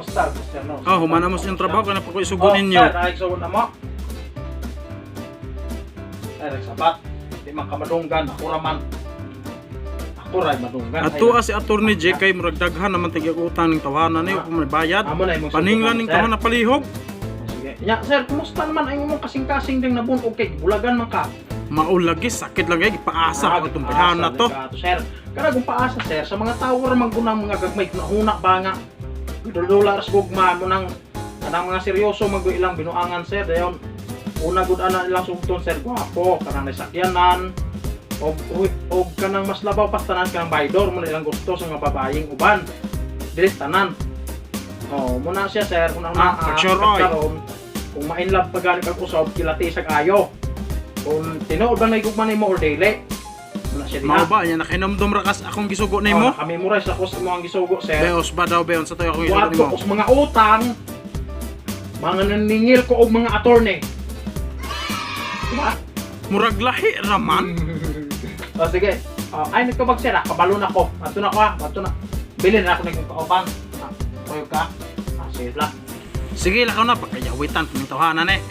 Kumusta, Mr. No? Humana mo siyang trabaho kana pa ko isugo ninyo. Sir, ay isugo na mo. Ay, nagsabat. Di man ka madunggan, ako raman. Ako ray madunggan. Ato si Attorney J kay murag daghan naman tig utang ning tawanan niyo kung may bayad. Amo na imong Paninglan ning tawanan palihog. Sige. Ya, sir, kumusta naman ang imong kasing-kasing ding nabunog kay bulagan man ka? Maulagi sakit lang kay paasa ko tong bayhan na to. Sir, kada kung paasa, sir, sa mga tower man gunang mga gagmay kunahuna ba nga. $2 gugma mo nang kanang mga seryoso ilang binuangan, sir, dayon. Una gud ana ilang sugton, sir, gwapo, kanang nasakyanan. Og kanang mas labaw pa tanan kanang baydor mo ilang gusto sa mga babaeng uban. Dili tanan. Muna siya, sir, kung karon kung ma-inlove pa gani kag usab kilati sa kayo. Kung tinuod ba naigugman nimo or dili? Muna siya Mao diha. ba nya nakinomdom ra kas akong gisugo nimo? Kami memorize ako sa mga gisugo, sir. Beos ba daw beon sa tayo akong gisugo Wato nimo? ko sa mga utang, mga naningil ko og mga attorney. Diba? Murag lahi raman. Sige. Ay nagkabag, sir, kabalo na ko. Ato na ko, ato na. Bilin na ako ng kauban. Toyo ka. Sige lang. Sige lakaw na pagkayawitan ning tawanan eh.